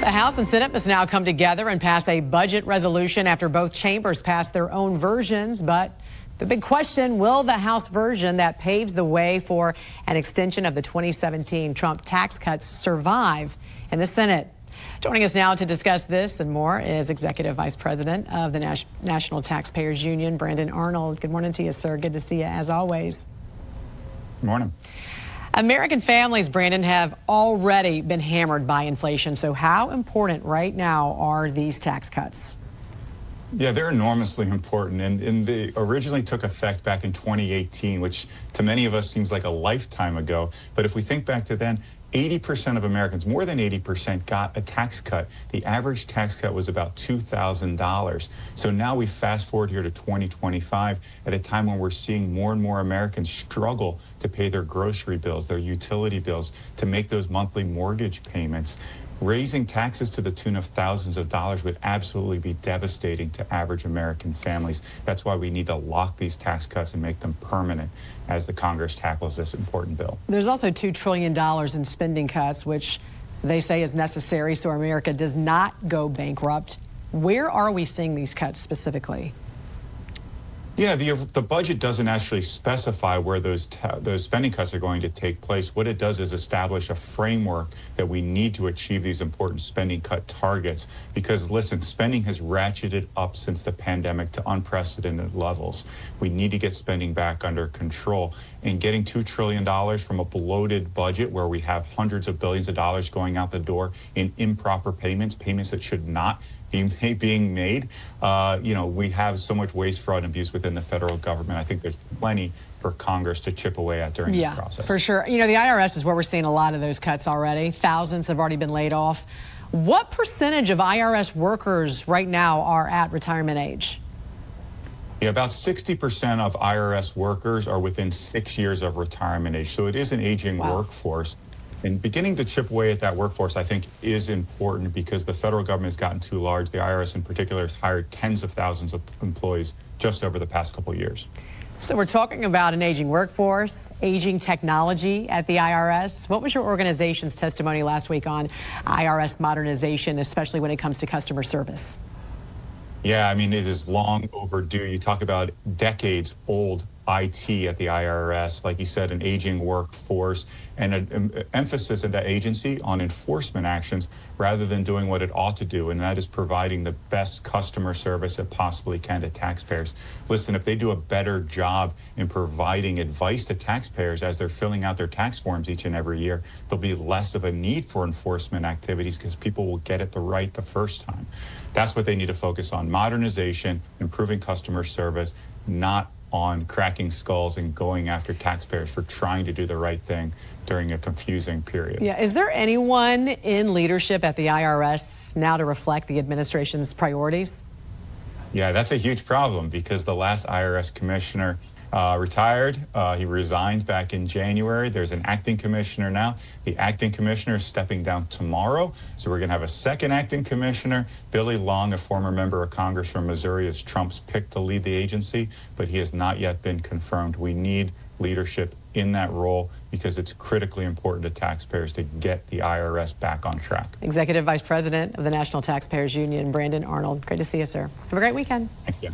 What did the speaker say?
The House and Senate must now come together and pass a budget resolution after both chambers passed their own versions. But the big question, will the House version that paves the way for an extension of the 2017 Trump tax cuts survive in the Senate? Joining us now to discuss this and more is Executive Vice President of the National Taxpayers Union, Brandon Arnold. Good morning to you, sir. Good to see you as always. Good morning. American families, Brandon, have already been hammered by inflation. So how important right now are these tax cuts? Yeah, they're enormously important, and they originally took effect back in 2018, which to many of us seems like a lifetime ago. But if we think back to then, 80% of Americans, more than 80%, got a tax cut. The average tax cut was about $2,000. So now we fast forward here to 2025 at a time when we're seeing more and more Americans struggle to pay their grocery bills, their utility bills, to make those monthly mortgage payments. Raising taxes to the tune of thousands of dollars would absolutely be devastating to average American families. That's why we need to lock these tax cuts and make them permanent as the Congress tackles this important bill. There's also $2 trillion in spending cuts, which they say is necessary so America does not go bankrupt. Where are we seeing these cuts specifically? Yeah, the budget doesn't actually specify where those spending cuts are going to take place. What it does is establish a framework that we need to achieve these important spending cut targets. Because, listen, spending has ratcheted up since the pandemic to unprecedented levels. We need to get spending back under control. And getting $2 trillion from a bloated budget where we have hundreds of billions of dollars going out the door in improper payments that should not being made. We have so much waste, fraud, and abuse within the federal government. I think there's plenty for Congress to chip away at during this process. For sure. You know, the IRS is where we're seeing a lot of those cuts already. Thousands have already been laid off. What percentage of IRS workers right now are at retirement age? Yeah, about 60% of IRS workers are within 6 years of retirement age. So it is an aging workforce. And beginning to chip away at that workforce, I think, is important because the federal government has gotten too large. The IRS in particular has hired tens of thousands of employees just over the past couple of years. So we're talking about an aging workforce, aging technology at the IRS. What was your organization's testimony last week on IRS modernization, especially when it comes to customer service? Yeah, I mean, it is long overdue. You talk about decades old IT at the IRS, like you said, an aging workforce, and an emphasis at that agency on enforcement actions rather than doing what it ought to do, and that is providing the best customer service it possibly can to taxpayers. Listen, if they do a better job in providing advice to taxpayers as they're filling out their tax forms each and every year, there'll be less of a need for enforcement activities because people will get it right the first time. That's what they need to focus on: modernization, improving customer service, not on cracking skulls and going after taxpayers for trying to do the right thing during a confusing period. Yeah, is there anyone in leadership at the IRS now to reflect the administration's priorities? Yeah, that's a huge problem because the last IRS commissioner retired. He resigned back in January. There's an acting commissioner now. The acting commissioner is stepping down tomorrow. So we're going to have a second acting commissioner. Billy Long, a former member of Congress from Missouri, is Trump's pick to lead the agency, but he has not yet been confirmed. We need leadership in that role because it's critically important to taxpayers to get the IRS back on track. Executive Vice President of the National Taxpayers Union, Brandon Arnold. Great to see you, sir. Have a great weekend. Thank you.